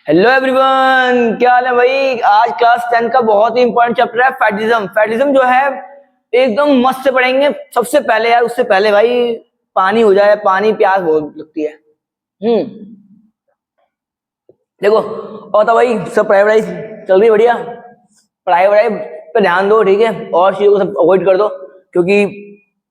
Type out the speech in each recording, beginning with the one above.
Hello everyone, क्या हाल है भाई। आज क्लास 10 का बहुत ही इंपॉर्टेंट चैप्टर है फेडरलिज्म। फेडरलिज्म जो है एकदम मस्त से पढ़ेंगे। सबसे पहले यार, उससे पहले भाई पानी हो जाए, पानी प्यास बहुत लगती है। देखो, और तो भाई सब पढ़ाई वढ़ाई चल रही है बढ़िया। पढ़ाई वढ़ाई पे ध्यान दो, ठीक है, और चीजों को सब अवॉइड कर दो, क्योंकि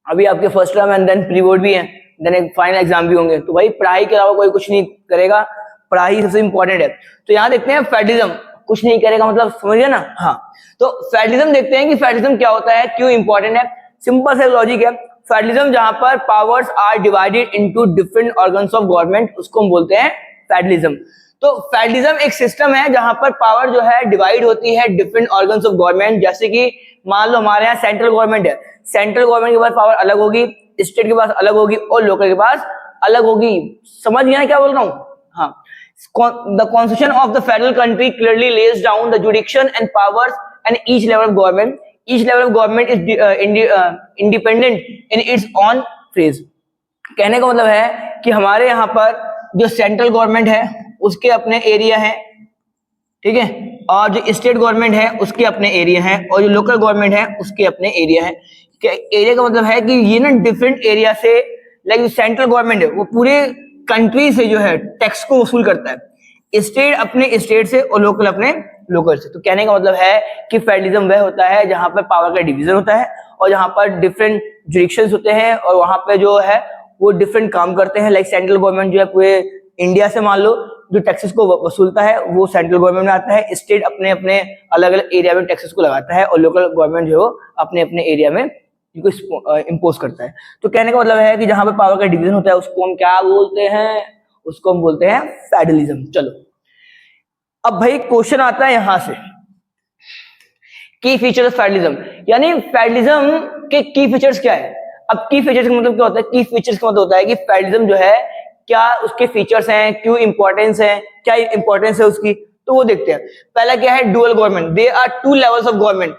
अभी आपके first term and then pre board भी है, देन एक फाइनल एग्जाम भी होंगे। तो भाई पढ़ाई के अलावा कोई कुछ नहीं करेगा, पढ़ाई सबसे इंपॉर्टेंट है। तो यहाँ देखते हैं फेडरलिज्म, कुछ नहीं करेगा मतलब समझिए ना। हाँ, तो फेडरलिज्म देखते हैं कि फेडरलिज्म क्या होता है, क्यों इंपॉर्टेंट है। सिंपल सा लॉजिक है। फेडरलिज्म जहां पर powers are divided into different organs of government, उसको हम बोलते हैं फेडरलिज्म। तो फेडरलिज्म एक सिस्टम है जहां पर पावर जो है डिवाइड होती है डिफरेंट ऑर्गन्स ऑफ गवर्नमेंट। जैसे कि मान लो हमारे यहाँ सेंट्रल गवर्नमेंट है, सेंट्रल गवर्नमेंट के पास पावर अलग होगी, स्टेट के पास अलग होगी और लोकल के पास अलग होगी। समझ गया ना क्या बोल रहा हूँ। हाँ, the constitution of the federal country clearly lays down the jurisdiction and powers and each level of government. Each level of government is independent in its own phrase. कहने का मतलब है कि हमारे यहाँ पर जो सेंट्रल गवर्नमेंट है उसके अपने एरिया है, ठीक है, और जो स्टेट गवर्नमेंट है उसके अपने एरिया है, और जो लोकल गवर्नमेंट है उसके अपने एरिया है। एरिया का मतलब है कि ये ना डिफरेंट एरिया से, लाइक सेंट्रल गवर्नमेंट है वो पूरे कंट्री से जो है टैक्स को वसूल करता है, स्टेट अपने स्टेट से और लोकल अपने लोकल से। तो कहने का मतलब है कि फेडरलिज्म वह होता है जहां पर पावर का डिवीजन होता है और जहां पर डिफरेंट जुरिडिक्शंस होते हैं और वहां पे जो है वो डिफरेंट काम करते हैं। लाइक सेंट्रल गवर्नमेंट जो है पूरे इंडिया से मान लो जो टैक्सेस को वसूलता है वो सेंट्रल गवर्नमेंट में आता है, स्टेट अपने अपने अलग अलग एरिया में टैक्सेस को लगाता है और लोकल गवर्नमेंट जो अपने अपने एरिया में इनको इम्पोज करता है। तो कहने का मतलब है कि जहां पे पावर का डिवीजन होता है उसको हम क्या बोलते हैं, उसको हम बोलते हैं फेडरलिज्म। चलो अब भाई क्वेश्चन आता है यहां से, की फीचर ऑफ फेडरलिज्म, यानी फेडरलिज्म के की फीचर्स क्या है। अब की फीचर्स का मतलब क्या होता है, की फीचर्स का मतलब होता है कि फेडरलिज्म जो है क्या उसके फीचर्स हैं, क्यों इंपॉर्टेंस है, क्या इंपॉर्टेंस है उसकी। तो वो देखते हैं। पहला क्या है, dual government. They are two levels of government.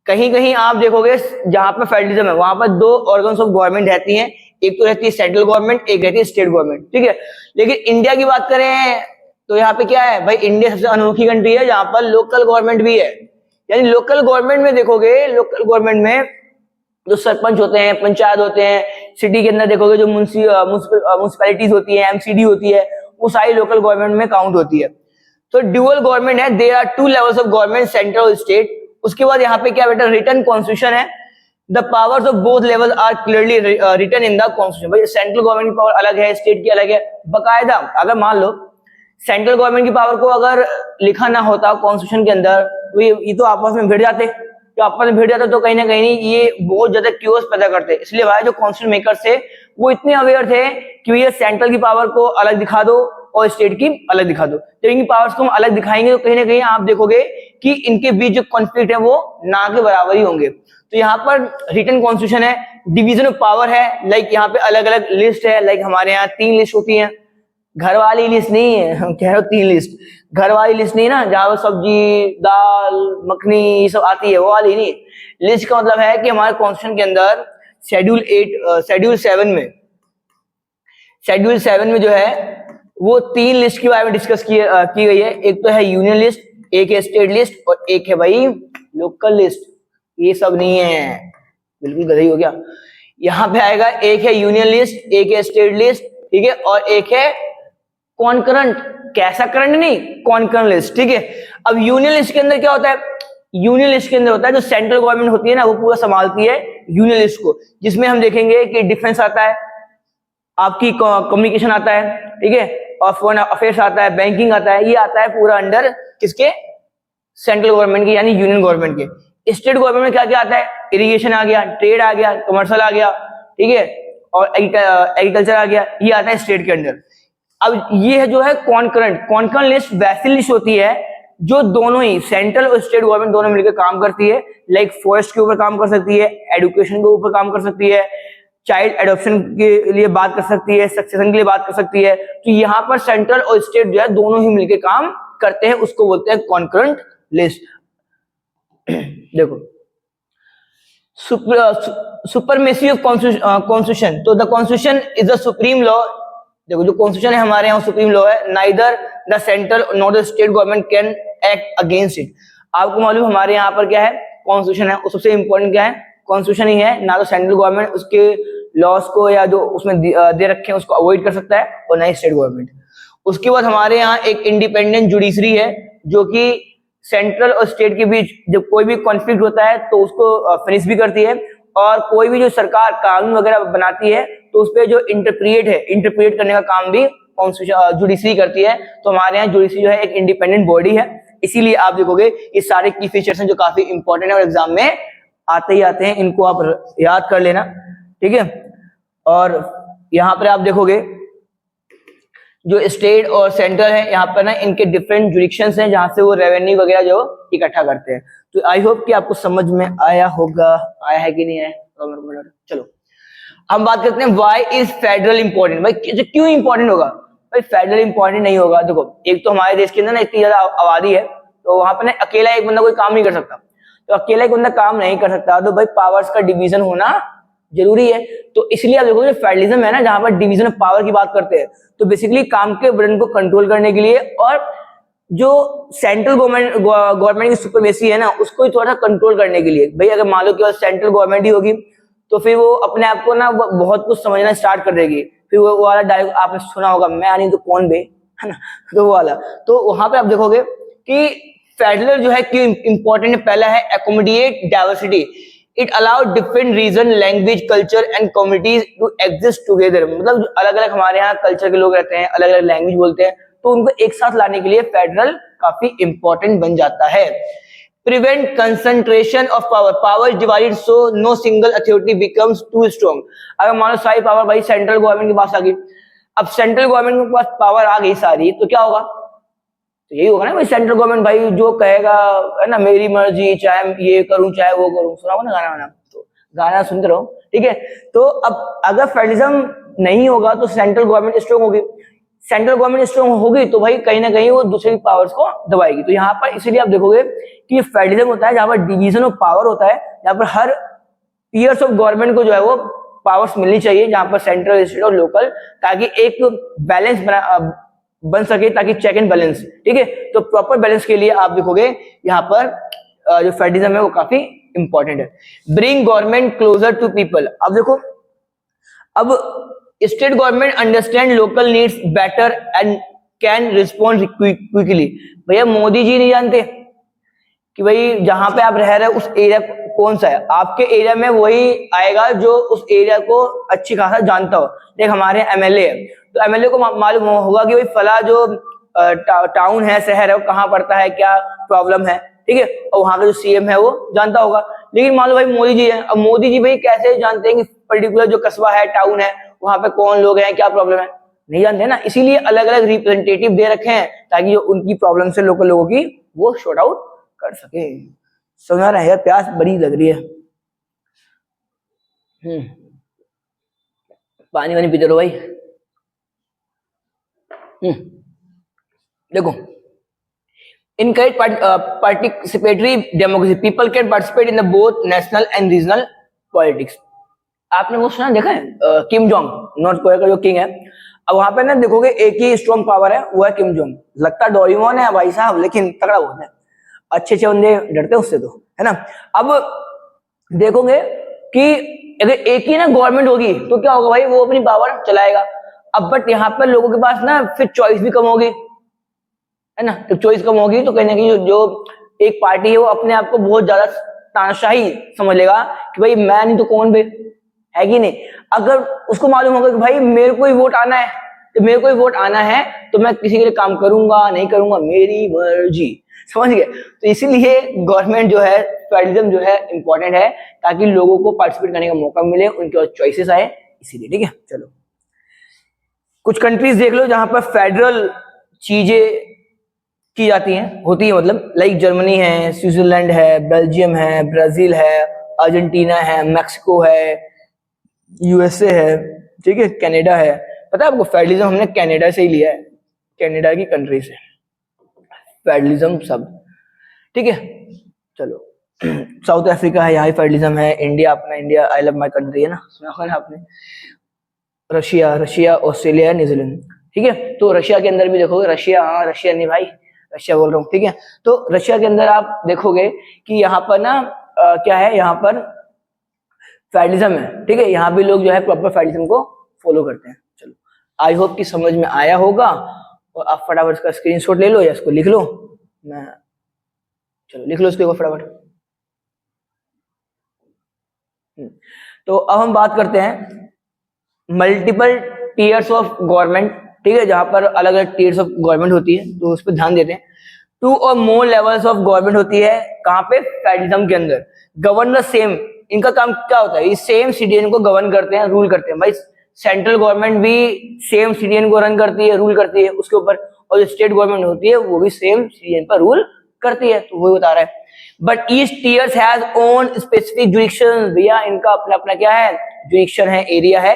कहीं कहीं आप देखोगे जहां पर फेडरलिज्म है वहां पर दो ऑर्गन्स ऑफ गवर्नमेंट रहती हैं, एक तो रहती है सेंट्रल गवर्नमेंट, एक रहती है स्टेट गवर्नमेंट, ठीक है। लेकिन इंडिया की बात करें तो यहाँ पे क्या है भाई, इंडिया सबसे अनोखी कंट्री है जहां पर लोकल गवर्नमेंट भी है। यानी लोकल गवर्नमेंट में देखोगे, लोकल गवर्नमेंट में जो सरपंच होते हैं, पंचायत होते हैं, सिटी के अंदर देखोगे जो म्युनिसिपैलिटीज होती है, एमसीडी होती है, वो सारी लोकल गवर्नमेंट में काउंट होती है। तो ड्यूअल गवर्नमेंट है, there are two levels of government, central और स्टेट। उसके बाद यहाँ पे क्या बेटा, रिटन कॉन्स्टिट्यूशन है। The powers of both level are clearly written in the constitution. भाई सेंट्रल गवर्नमेंट की पावर अलग है, स्टेट की अलग है, बकायदा। अगर मान लो सेंट्रल गवर्नमेंट की पावर को अगर लिखा ना होता कॉन्स्टिट्यूशन के अंदर तो ये तो आपस में भिड़ जाते, जो आपस में भिड़ जाते तो कहीं ना कहीं ये बहुत ज्यादा क्यूस पैदा करते। इसलिए भाई जो कॉन्स्टिट्यूशन मेकर्स थे वो इतने अवेयर थे कि ये सेंट्रल की पावर को अलग दिखा दो और स्टेट की अलग दिखा दो। जब इनकी पावर्स को हम अलग दिखाएंगे तो कहीं ना कहीं आप देखोगे कि इनके बीच जो कॉन्फ्लिक्ट है वो ना के बराबर ही होंगे। तो यहाँ पर रिटन कॉन्स्टिट्यूशन है, डिवीजन ऑफ पावर है, लाइक यहाँ पे अलग अलग लिस्ट है। लाइक हमारे यहाँ 3 लिस्ट होती है, घर वाली लिस्ट नहीं है, हम कह रहे हो 3 लिस्ट, घर वाली लिस्ट नहीं ना जहां सब्जी दाल मखनी ये सब आती है, वो वाली नहीं। लिस्ट का मतलब है कि हमारे कॉन्स्टिट्यूशन के अंदर शेड्यूल 7 में जो है वो 3 लिस्ट के बारे में डिस्कस की गई है। एक तो है यूनियन लिस्ट, एक है स्टेट लिस्ट और एक है भाई लोकल लिस्ट। ये सब नहीं है, बिल्कुल गधई हो गया। यहाँ पे आएगा एक है यूनियन लिस्ट, एक है स्टेट लिस्ट, ठीक है, और एक है कॉन्करेंट। कैसा करंट नहीं, कॉन्करेंट लिस्ट, ठीक है। अब यूनियन लिस्ट के अंदर क्या होता है, यूनियन लिस्ट के अंदर होता है जो सेंट्रल गवर्नमेंट होती है ना वो पूरा संभालती है यूनियन लिस्ट को, जिसमें हम देखेंगे कि डिफेंस आता है, आपकी कम्युनिकेशन आता है, ठीक है, और फॉरेन अफेयर्स आता है, बैंकिंग आता है, ये आता है पूरा अंडर किसके, सेंट्रल गवर्नमेंट के यानी यूनियन गवर्नमेंट के। स्टेट गवर्नमेंट में क्या क्या आता है, इरिगेशन आ गया, ट्रेड आ गया, कमर्शियल आ गया, ठीक है, और एग्रीकल्चर आ गया, ये आता है स्टेट के अंडर। अब ये है जो है कॉन्करेंट लिस्ट वैसी लिस्ट होती है जो दोनों ही सेंट्रल और स्टेट गवर्नमेंट दोनों मिलकर काम करती है। लाइक फॉरेस्ट के ऊपर काम कर सकती है, एजुकेशन के ऊपर काम कर सकती है, चाइल्ड एडॉप्शन के लिए बात कर सकती है, सक्सेशन के लिए बात कर सकती है। तो यहाँ पर सेंट्रल और स्टेट जो है दोनों ही मिलकर काम करते हैं, उसको बोलते हैं कॉन्करेंट लिस्ट। देखो सुपरमेसी ऑफ कॉन्स्टिट्यूशन। तो the constitution is the supreme law देखो जो कॉन्स्टिट्यूशन है हमारे यहाँ सुप्रीम लॉ है, neither the central nor the state government can act against it. आपको मालूम हमारे यहाँ पर क्या है, कॉन्स्टिट्यूशन है, सबसे इंपॉर्टेंट क्या है, कॉन्स्टिट्यूशन ही है। ना तो सेंट्रल गवर्नमेंट उसके लॉस को या जो उसमें दे रखे हैं उसको अवॉइड कर सकता है, और ना ही स्टेट गवर्नमेंट। उसके बाद हमारे यहाँ एक इंडिपेंडेंट जुडिशरी है, जो कि सेंट्रल और स्टेट के बीच जब कोई भी कॉन्फ्लिक्ट होता है तो उसको फिनिश भी करती है, और कोई भी जो सरकार कानून वगैरह बनाती है तो उस पर जो इंटरप्रिएट करने का काम भी जुडिशरी करती है। तो हमारे यहाँ जुडिशरी जो है एक इंडिपेंडेंट बॉडी है, इसीलिए आप देखोगे ये सारे की फीचर्स हैं जो काफी इंपॉर्टेंट है और एग्जाम में आते ही आते हैं, इनको आप याद कर लेना, ठीक है। और यहाँ पर आप देखोगे जो स्टेट और सेंट्रल है, यहाँ पर ना इनके डिफरेंट जुरिक्शंस हैं जहां से वो रेवेन्यू वगैरह जो इकट्ठा करते हैं। तो आई होप कि आपको समझ में आया होगा, आया है कि नहीं आया। चलो हम बात करते हैं व्हाई इज फेडरल इंपॉर्टेंट। भाई क्यों इंपॉर्टेंट होगा? भाई फेडरल इंपॉर्टेंट नहीं होगा, देखो एक तो हमारे देश के अंदर ना इतनी ज्यादा आबादी है, तो वहां पर ना अकेला एक बंदा कोई काम नहीं कर सकता। तो अकेला एक बंदा काम नहीं कर सकता, तो भाई पावर्स का डिवीजन होना जरूरी है। तो इसलिए आप देखोगे फेडरलिज्म है ना, जहां पर डिवीजन ऑफ पावर की बात करते हैं, तो बेसिकली काम के बर्डन को कंट्रोल करने के लिए, और जो सेंट्रल गवर्नमेंट की सुपरमेसी है ना, उसको थोड़ा सा कंट्रोल करने के लिए। भाई अगर मान लो कि सेंट्रल गवर्नमेंट ही होगी तो फिर वो अपने आप को ना बहुत कुछ समझना स्टार्ट कर देगी। फिर वो वाला डायलॉग आपने सुना होगा, मैं नहीं तो कौन बे, है ना, तो वो वाला। तो वहां पे आप देखोगे कि फेडरल जो है क्यों इंपॉर्टेंट है। पहला है accommodate diversity, it allow different region, language, culture and communities to exist together. मतलब अलग अलग हमारे यहाँ कल्चर के लोग रहते हैं, अलग अलग लैंग्वेज बोलते हैं, तो उनको एक साथ लाने के लिए फेडरल काफी इंपॉर्टेंट बन जाता है। Prevent concentration of power, power divided so no single authority becomes too strong. अगर मान लो सारी पावर भाई सेंट्रल गवर्नमेंट के पास आ गई, अब सेंट्रल गवर्नमेंट के पास पावर आ गई सारी, तो क्या होगा? तो यही होगा ना भाई, सेंट्रल गवर्नमेंट भाई जो कहेगा, है ना, मेरी मर्जी, चाहे ये करूं चाहे वो करूं। सुना होगा ना गाना, तो गाना सुनते रहो, ठीक है। तो अब अगर फेडरलिज्म नहीं होगा तो सेंट्रल गवर्नमेंट स्ट्रॉन्ग होगी, सेंट्रल गवर्नमेंट स्ट्रॉन्ग होगी तो भाई कहीं ना कहीं वो दूसरी पावर्स को दबाएगी। तो यहाँ पर इसीलिए आप देखोगे कि फेडरलिज्म होता है जहां पर डिवीजन ऑफ पावर होता है, जहां पर हर ईयर्स ऑफ गवर्नमेंट को जो है वो पावर्स मिलनी चाहिए, जहां पर सेंट्रल, स्टेट और लोकल, ताकि एक बैलेंस बन सके, ताकि चेक एंड बैलेंस, ठीक है। तो प्रॉपर बैलेंस के लिए आप देखोगे यहाँ पर जो फेडरलिज्म है वो काफी इंपॉर्टेंट है। Bring government closer to people. अब देखो, अब state government understand local needs better and can respond quickly. भैया मोदी जी नहीं जानते कि भाई जहां पे आप रह रहे हो उस एरिया कौन सा है, आपके एरिया में वही आएगा जो उस एरिया को अच्छी खासा जानता हो। देख हमारे एमएलए है, तो एमएलए को मालूम होगा कि भाई फला जो टाउन है, शहर है, वो कहाँ पड़ता है, क्या प्रॉब्लम है, ठीक है, और वहां का जो सीएम है वो जानता होगा। लेकिन मान लो भाई मोदी जी है, अब मोदी जी भाई कैसे जानते हैं कि पर्टिकुलर जो कस्बा है, टाउन है, वहां पे कौन लोग हैं, क्या प्रॉब्लम है, नहीं जानते ना। इसीलिए अलग अलग रिप्रेजेंटेटिव दे रखे हैं ताकि जो उनकी प्रॉब्लम से लोकल लोगों की वो शॉर्ट आउट कर सके। समझ रहे हैं यार, प्यास बड़ी लग रही है। पानी वानी पीते रहो भाई। देखो, encourage participatory democracy, people can participate in the both national and regional politics। आपने वो सुना, देखा है किम जोंग, नॉर्थ कोरिया का जो किंग है। अब वहां पे ना देखोगे एक ही स्ट्रॉन्ग पावर है, वो है किम जोंग। लगता डोरेमोन है भाई साहब, लेकिन तगड़ा बहुत है, अच्छे अच्छे बंदे डरते हैं उससे, तो है ना। अब देखोगे कि अगर एक ही ना गवर्नमेंट होगी तो क्या होगा भाई, वो अपनी पावर चलाएगा। अब बट यहाँ पर लोगों के पास ना फिर चॉइस भी कम होगी, है ना। तो चॉइस कम होगी तो कहीं ना कहीं जो एक पार्टी है वो अपने आप को बहुत ज्यादा तानाशाही समझ लेगा कि भाई मैं नहीं तो कौन बे, है कि नहीं। अगर उसको मालूम होगा कि भाई मेरे को ही वोट आना है, तो मेरे को ही वोट आना है तो मैं किसी के लिए काम करूंगा नहीं करूंगा, मेरी मर्जी, समझ गए। तो इसीलिए गवर्नमेंट जो है, फेडरलिज्म जो है इंपॉर्टेंट है, ताकि लोगों को पार्टिसिपेट करने का मौका मिले, उनके पास चॉइसेस आए, इसीलिए, ठीक है। चलो कुछ कंट्रीज देख लो जहां पर फेडरल चीजें की जाती हैं, होती है, मतलब लाइक जर्मनी है, स्विट्जरलैंड है, बेल्जियम है, ब्राजील है, अर्जेंटीना है, मैक्सिको है, यूएसए है, ठीक है, कनाडा है। पता है आपको फेडरलिज्म हमने कनाडा से ही लिया है, कनाडा की कंट्री से फेडरलिज्म सब, ठीक है। चलो साउथ अफ्रीका है, यहाँ फेडरलिज्म है। इंडिया, अपना India, I love my country, है ना, सुना होगा ना आपने। रशिया, रशिया, ऑस्ट्रेलिया, न्यूजीलैंड, ठीक है। तो रशिया के अंदर भी देखोगे, रशिया, हाँ रशिया नहीं भाई, रशिया बोल रहा हूँ, ठीक है। तो रशिया के अंदर आप देखोगे कि यहाँ पर ना क्या है, यहाँ पर फेडरलिज्म है, ठीक है। यहाँ भी लोग जो है प्रॉपर फेडरलिज्म को फॉलो करते हैं। चलो, आई होप कि समझ में आया होगा, और आप फटाफट इसका स्क्रीनशॉट ले लो या इसको लिख लो। मैं चलो लिख लो इसको फटाफट। तो अब हम बात करते हैं मल्टीपल टीयर्स ऑफ गवर्नमेंट, ठीक है, जहां पर अलग अलग टीयर्स ऑफ गवर्नमेंट होती है, तो उस पर ध्यान देते हैं। 2 और मोर लेवल्स ऑफ गवर्नमेंट होती है, कहां पे, फेडरलिज्म के अंदर। गवर्न द सेम, इनका काम क्या होता है, ये सेम सिटीजन को गवर्न करते हैं, रूल करते हैं भाई। सेंट्रल गवर्नमेंट भी सेम सिटीजन को रन करती है, रूल करती है उसके ऊपर, और जो स्टेट गवर्नमेंट होती है वो भी सेम सिटीजन पर रूल करती है, तो वही बता रहा है। But each tears has own specific jurisdiction, भैया इनका अपना अपना क्या है, जुरिडिक्शन है, एरिया है।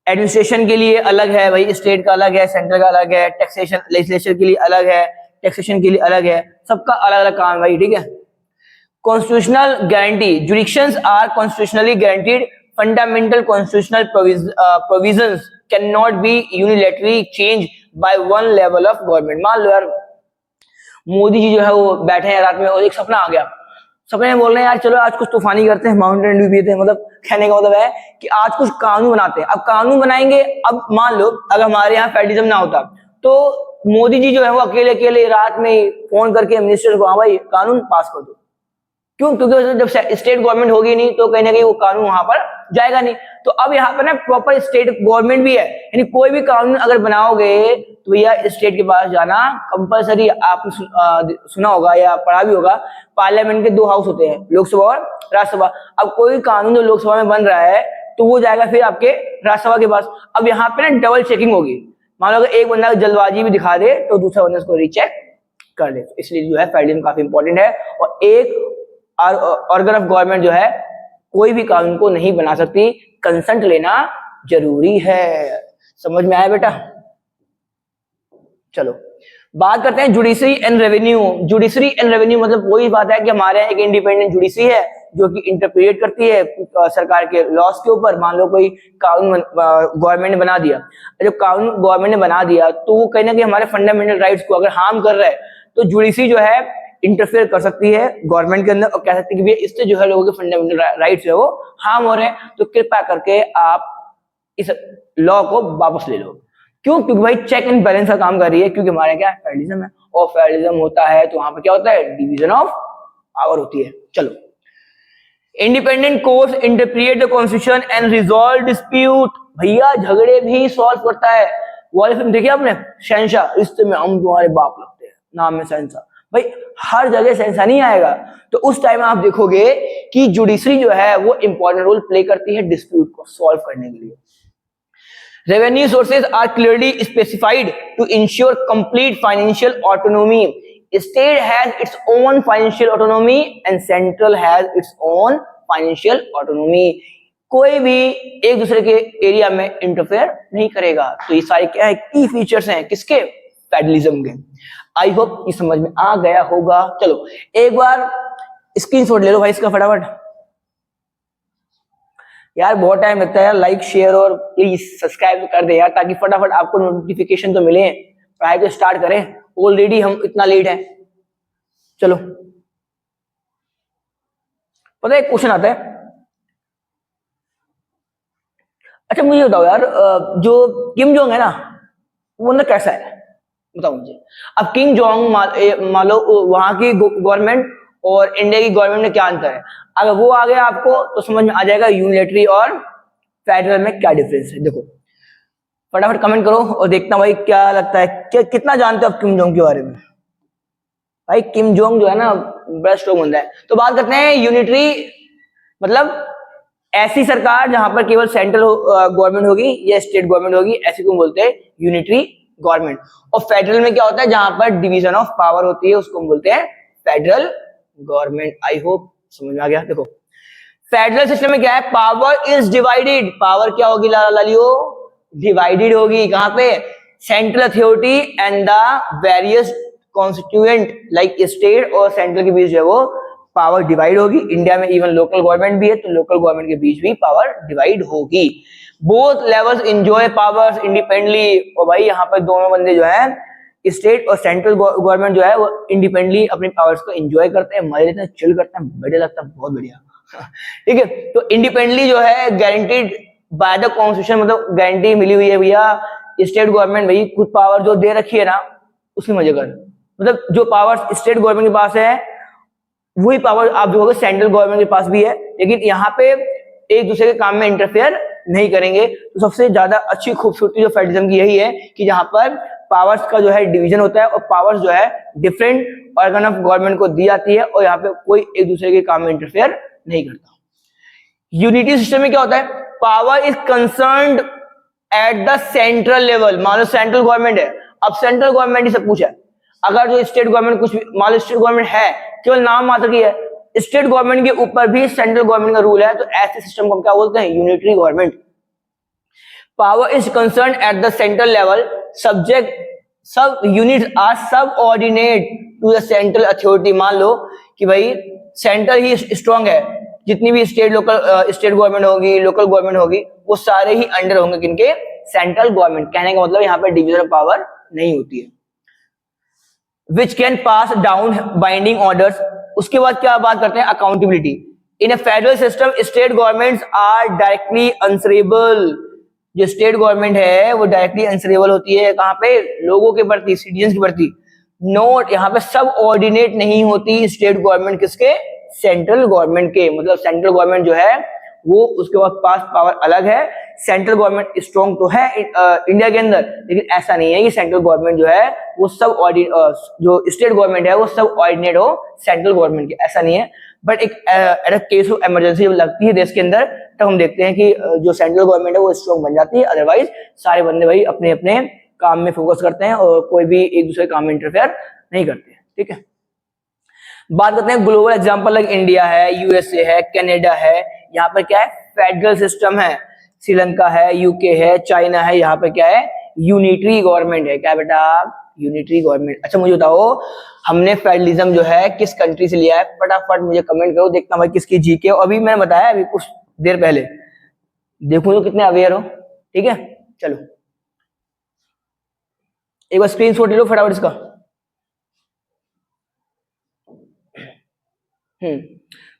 एडमिनिस्ट्रेशन के लिए अलग है भाई, स्टेट का अलग है, सेंट्रल का अलग है, टैक्सेशन लेजिस्लेशन के लिए अलग है, टैक्सेशन के लिए अलग है, सबका अलग अलग काम भाई, ठीक है। Constitutional guarantee, jurisdictions are constitutionally guaranteed, fundamental constitutional provisions can not be unilaterally change by one level of government. मान लो यार मोदी जी जो है वो बैठे हैं रात में और एक सपना आ गया, सपने में बोल रहे हैं यार चलो आज कुछ तूफानी करते हैं, माउंटेन ड्यू पीते हैं, मतलब कहने का मतलब है कि आज कुछ कानून बनाते हैं। अब कानून बनाएंगे, अब मान लो अगर हमारे यहाँ फेडरलिज्म ना होता तो मोदी जी जो है वो अकेले अकेले रात में फोन करके मिनिस्टर को, हाँ भाई कानून पास कर दो, क्यों, क्योंकि जब स्टेट गवर्नमेंट होगी नहीं तो कहीं ना कहीं वो कानून वहां पर जाएगा नहीं। तो अब यहाँ पर ना प्रॉपर स्टेट गवर्नमेंट भी है, यानी कोई भी कानून अगर बनाओगे तो भैया स्टेट के पास जाना कंपलसरी। आपने सुना होगा या पढ़ा भी होगा, पार्लियामेंट के 2 हाउस होते हैं, लोकसभा और राज्यसभा। अब कोई कानून जो लोकसभा में बन रहा है तो वो जाएगा फिर आपके राज्यसभा के पास। अब यहाँ पे ना डबल चेकिंग होगी, मान लो अगर एक बंदा जल्दबाजी भी दिखा दे तो दूसरा बंदा उसको रीचेक कर ले। तो इसलिए जो है फेडरलिज्म काफी इंपॉर्टेंट है, और एक ऑर्गन ऑफ गवर्नमेंट जो है कोई भी कानून को नहीं बना सकती, कंसेंट लेना जरूरी है। समझ में आया बेटा? चलो बात करते हैं judiciary and revenue. Judiciary and revenue मतलब वही बात है कि हमारे यहाँ एक इंडिपेंडेंट जुडिशरी है जो कि इंटरप्रिएट करती है सरकार के लॉस के ऊपर। मान लो कोई कानून गवर्नमेंट ने बना दिया, जो कानून गवर्नमेंट ने बना दिया तो वो कहीं ना कहीं हमारे फंडामेंटल राइट्स को अगर हार्म कर रहा है तो जुडिशरी जो है इंटरफेयर कर सकती है गवर्नमेंट के अंदर और कह सकती है कि इससे जो है लोगों के फंडामेंटल राइट्स है वो हार्म हो रहे हैं, तो कृपया करके आप इस लॉ को वापस ले लो। क्यों? क्योंकि भाई चेक एंड बैलेंस का काम कर रही है, क्योंकि हमारे क्या फेडरलिज्म है, और फेडरलिज्म होता है तो वहां पर क्या होता है, डिवीजन ऑफ पावर होती है। चलो, independent courts interpret the constitution and resolve dispute. भैया झगड़े भी सॉल्व करता है। वो वाली फिल्म देखिए आपने, शहंशाह, रिश्ते में हम तुम्हारे बाप लगते हैं, नाम में शहंशाह। भाई हर जगह शहंशाह नहीं आएगा, तो उस टाइम आप देखोगे कि जुडिशरी जो है वो इंपॉर्टेंट रोल प्ले करती है डिस्प्यूट को सॉल्व करने के लिए। Revenue sources are clearly specified to ensure complete financial autonomy. State has its own financial autonomy and central has its own financial autonomy. कोई भी एक दूसरे के एरिया में इंटरफेयर नहीं करेगा। तो ये सारे क्या है, की फीचर्स हैं किसके, फेडरलिज्म के। आई होप ये समझ में आ गया होगा। चलो एक बार स्क्रीनशॉट ले लो भाई इसका फटाफट। यार बहुत टाइम लगता है यार, लाइक शेयर और प्लीज सब्सक्राइब कर दे यार, ताकि फटाफट आपको नोटिफिकेशन तो मिले, पढ़ाई तो स्टार्ट करें, ऑलरेडी हम इतना लेट है। चलो पता है एक क्वेश्चन आता है, अच्छा मुझे बताओ यार, जो किम जोंग है ना वो ना कैसा है, बताओ मुझे। अब किम जोंग मान लो वहां की गवर्नमेंट और इंडिया की गवर्नमेंट में क्या अंतर है, अगर वो आ गया आपको तो समझ में आ जाएगा यूनिलैटरी और फेडरल में क्या डिफरेंस है। देखो फटाफट कमेंट करो और देखना भाई क्या लगता है, क्या कितना जानते हो आप किम जोंग के बारे में। भाई किम जोंग जो है ना बड़ा स्ट्रॉन्ग बंदा है। तो बात करते हैं यूनिटरी, मतलब ऐसी सरकार जहां पर केवल सेंट्रल गवर्नमेंट होगी या स्टेट गवर्नमेंट होगी, ऐसी को बोलते हैं यूनिटरी गवर्नमेंट। और फेडरल में क्या होता है, जहां पर डिवीजन ऑफ पावर होती है उसको हम बोलते हैं फेडरल गवर्नमेंट। आई होप समझ में आ गया। देखो फेडरल सिस्टम में क्या है, पावर इज डिवाइडेड। पावर क्या होगी लालियो, डिवाइडेड होगी। कहां पे, central authority and the various constituent like state और सेंट्रल के बीच जो है वो पावर डिवाइड होगी। इंडिया में इवन लोकल गवर्नमेंट भी है, तो लोकल गवर्नमेंट के बीच भी पावर डिवाइड होगी। Both levels enjoy powers independently. और भाई यहाँ पर दोनों बंदे जो है, स्टेट और सेंट्रल गवर्नमेंट जो है वो इंडिपेंडेंटली अपनी पावर्स को एंजॉय करते हैं, मजे लेते हैं, चिल करते हैं, बढ़िया लगता है, बहुत बढ़िया। ठीक है, तो इंडिपेंडेंटली जो है गारंटीड बाय द कॉन्स्टिट्यूशन, मतलब गारंटी मिली हुई है भैया। स्टेट गवर्नमेंट भाई कुछ पावर जो दे रखी है ना उसकी मजे कर, मतलब जो पावर स्टेट गवर्नमेंट के पास है वही पावर आप जो सेंट्रल गवर्नमेंट के पास भी है, लेकिन यहाँ पे एक दूसरे के काम में इंटरफेयर नहीं करेंगे। तो सबसे ज्यादा अच्छी खूबसूरती जो फेडरलिज्म की यही है कि जहां पर पावर्स का जो है डिवीजन होता है और पावर्स जो है डिफरेंट ऑर्गन ऑफ गवर्नमेंट को दी जाती है और यहाँ पे कोई एक दूसरे के काम में इंटरफेयर नहीं करता। यूनिटी सिस्टम में क्या होता है, power is concerned eight the central level. मान लो सेंट्रल गवर्नमेंट है, अब सेंट्रल गवर्नमेंट ही सब कुछ है। अगर जो स्टेट गवर्नमेंट कुछ मान लो स्टेट गवर्नमेंट है केवल नाम मात्र की है, स्टेट गवर्नमेंट के ऊपर भी सेंट्रल गवर्नमेंट का रूल है, तो ऐसे सिस्टम को क्या बोलते हैं, unitary government. Power is concern at the central level, subject sub units are subordinate to the central authority. मान लो कि भाई सेंट्रल ही स्ट्रांग है, जितनी भी स्टेट गवर्नमेंट होगी, लोकल गवर्नमेंट होगी, वो सारे ही अंडर होंगे किनके, सेंट्रल गवर्नमेंट। कहने का मतलब यहाँ पर डिवीजन ऑफ पावर नहीं होती है। Which can pass down binding orders. उसके बाद क्या बात करते हैं, accountability. In a federal system state governments are directly answerable. जो स्टेट गवर्नमेंट है वो डायरेक्टली आंसरेबल होती है कहाँ पे, लोगों के प्रति, सिटीजन के प्रति। नोट यहाँ पे सब ऑर्डिनेट नहीं होती स्टेट गवर्नमेंट किसके, सेंट्रल गवर्नमेंट के। मतलब सेंट्रल गवर्नमेंट जो है वो उसके पास पावर अलग है। सेंट्रल गवर्नमेंट स्ट्रॉन्ग तो है इंडिया के अंदर, लेकिन ऐसा नहीं है कि सेंट्रल गवर्नमेंट जो है वो सब जो स्टेट गवर्नमेंट है वो सब ऑर्डिनेट हो सेंट्रल गवर्नमेंट के, ऐसा नहीं है। बट एक एट केस ऑफ इमरजेंसी लगती है देश के अंदर, तब हम देखते हैं कि जो सेंट्रल गवर्नमेंट है वो स्ट्रॉन्ग बन जाती है। अदरवाइज सारे बंदे भाई अपने अपने काम में फोकस करते हैं और कोई भी एक दूसरे काम में इंटरफेयर नहीं करते। ठीक है, बात करते हैं ग्लोबल एग्जांपल, लाइक इंडिया है, यूएसए है, कनाडा है। यहाँ पर क्या है, फेडरल सिस्टम है। श्रीलंका है, यूके है, चाइना है, यहाँ पर क्या है, यूनिटरी गवर्नमेंट है। क्या बेटा, यूनिटरी गवर्नमेंट। अच्छा मुझे बताओ, हमने फेडरलिज्म जो है किस कंट्री से लिया है, फटाफट मुझे कमेंट करो, देखता भाई किसकी जीके। अभी मैंने बताया अभी कुछ देर पहले, देखो तो कितने अवेयर हो। ठीक है, चलो एक बार स्क्रीनशॉट ले लो फटाफट इसका।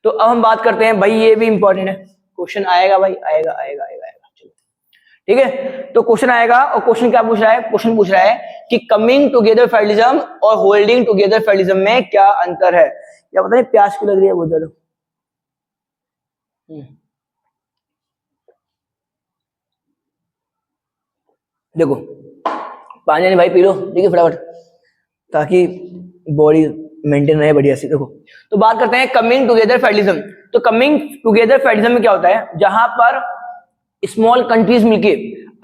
तो अब हम बात करते हैं भाई, ये भी इंपॉर्टेंट है, क्वेश्चन आएगा भाई, आएगा आएगा आएगा आएगा। चलो ठीक है, तो क्वेश्चन आएगा और क्वेश्चन क्या पूछ रहा है, क्वेश्चन पूछ रहा है कि कमिंग टुगेदर फेडरलिज्म और होल्डिंग टुगेदर फेडरलिज्म में क्या अंतर है। क्या पता नहीं प्यास क्यों लग रही है बहुत ज्यादा। देखो पानी भाई पी लो, ठीक है फटाफट, ताकि बॉडी मेंटेन रहे बढ़िया सी। देखो तो बात करते हैं कमिंग टुगेदर फेडरलिज्म। तो कमिंग टुगेदर फेडरलिज्म में क्या होता है, जहां पर स्मॉल कंट्रीज मिलके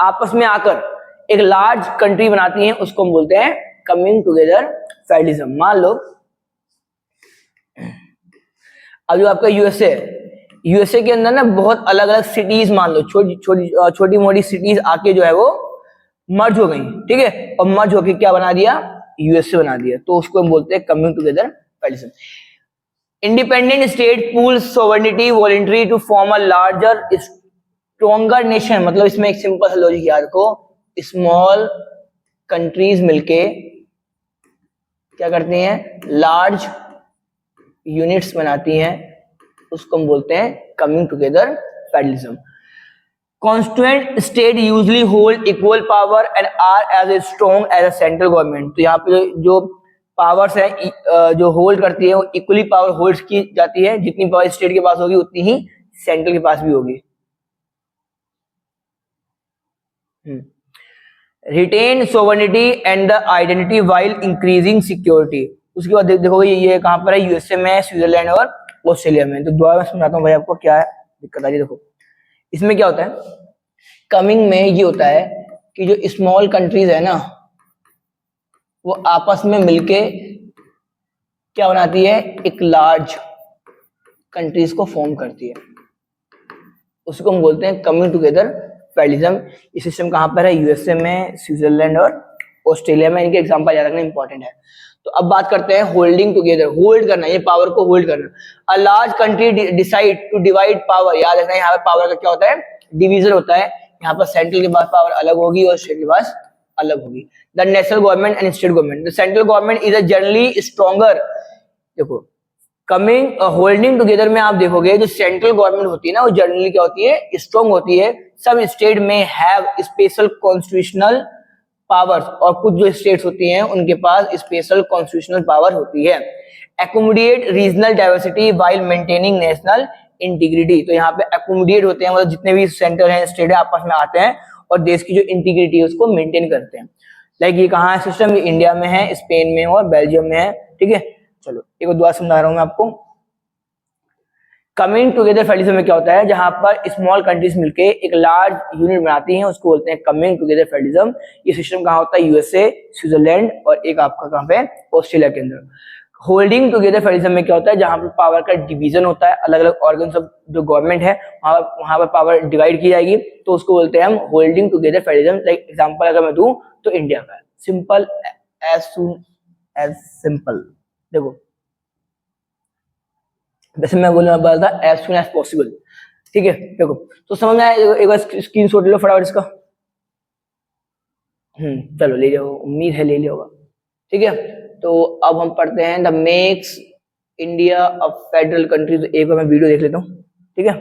आपस में आकर एक लार्ज कंट्री बनाती हैं, उसको हम बोलते हैं कमिंग टुगेदर फेडरलिज्म। मान लो अब जो आपका यूएसए है, यूएसए के अंदर ना बहुत अलग अलग सिटीज, मान लो छोटी मोटी सिटीज आके जो है वो मर्ज हो गई, ठीक है, और मर्ज होके क्या बना दिया, यूएसए बना दिया। तो उसको हम बोलते हैं coming together federalism. Independent state pool sovereignty voluntary to form a larger stronger nation. मतलब इसमें एक सिंपल सा लॉजिक याद रखो, स्मॉल कंट्रीज मिलके क्या करती हैं, लार्ज यूनिट्स बनाती हैं, उसको हम बोलते हैं coming together federalism. Constituent state usually hold equal power and are as a strong as a central government. तो यहाँ पे जो पावर्स है जो होल्ड करती है वो इक्वली पावर होल्ड की जाती है, जितनी पावर स्टेट के पास होगी उतनी ही सेंट्रल के पास भी होगी। Retain sovereignty and the identity while increasing security. उसके बाद देखोगे ये कहां पर है, यूएसए में, स्विट्जरलैंड और ऑस्ट्रेलिया में। तो दोबारा मैं समझाता हूँ भाई आपको क्या है दिक्कत आ रही है। देखो इसमें क्या होता है, कमिंग में ये होता है कि जो स्मॉल कंट्रीज है ना वो आपस में मिलके क्या बनाती है, एक लार्ज कंट्रीज को फॉर्म करती है, उसको हम बोलते हैं कमिंग टुगेदर फेडरलिज्म। ये सिस्टम कहां पर है, यूएसए में, स्विट्जरलैंड और ऑस्ट्रेलिया में, इनके एग्जांपल याद रखना इंपॉर्टेंट है। तो अब बात करते हैं होल्डिंग टुगेदर, होल्ड करना, ये पावर को होल्ड करना। A large country decide to divide power, याद रखना यहाँ पे पावर का क्या होता है, डिवीजन होता है। यहाँ पर सेंट्रल के पास पावर अलग होगी और स्टेट के पास अलग होगी। The national government and state government, the central government is a generally stronger. देखो कमिंग होल्डिंग टुगेदर में आप देखोगे जो सेंट्रल गवर्नमेंट होती है ना, वो जनरली क्या होती है, स्ट्रॉन्ग होती है। सब स्टेट में हैव स्पेशल कॉन्स्टिट्यूशनल पावर्स, और कुछ जो स्टेट्स होती हैं उनके पास स्पेशल कॉन्स्टिट्यूशनल पावर होती है। Accommodate regional diversity while maintaining national integrity, तो यहाँ पे एकोमोडेट होते हैं, मतलब जितने भी सेंटर हैं स्टेट है आपस में आते हैं और देश की जो इंटीग्रिटी है उसको मेंटेन करते हैं। लाइक ये कहाँ है सिस्टम, ये इंडिया में है, स्पेन में और बेल्जियम में है, ठीक है। चलो एक और दुआ समझा रहा हूँ मैं आपको। कमिंग टुगेदर फेडरलिज्म में क्या होता है, जहां पर स्मॉल कंट्रीज मिलके एक लार्ज यूनिट बनाती हैं, उसको बोलते हैं कमिंग टुगेदर फेडरलिज्म। ये सिस्टम कहाँ होता है, यूएसए, स्विट्जरलैंड और एक आपका कहाँ पे, ऑस्ट्रेलिया के अंदर। होल्डिंग टुगेदर फेडरलिज्म में क्या होता है, जहां पर पावर का डिवीजन होता है, अलग अलग ऑर्गन्स ऑफ जो गवर्नमेंट है वहां पर पावर डिवाइड की जाएगी, तो उसको बोलते हैं हम holding together federalism. Like example अगर मैं दूं तो इंडिया का simple, as soon as simple. देखो जैसे मैं बोलने वाला था एज सुन एज पॉसिबल, ठीक है। देखो तो समझ में आया, एक बार स्क्रीन शॉट ले लो फटाफट इसका। चलो ले जाओ, उम्मीद है ले लिया होगा, ठीक है। तो अब हम पढ़ते हैं the makes India a federal country. तो एक बार मैं वीडियो देख लेता हूँ, ठीक है।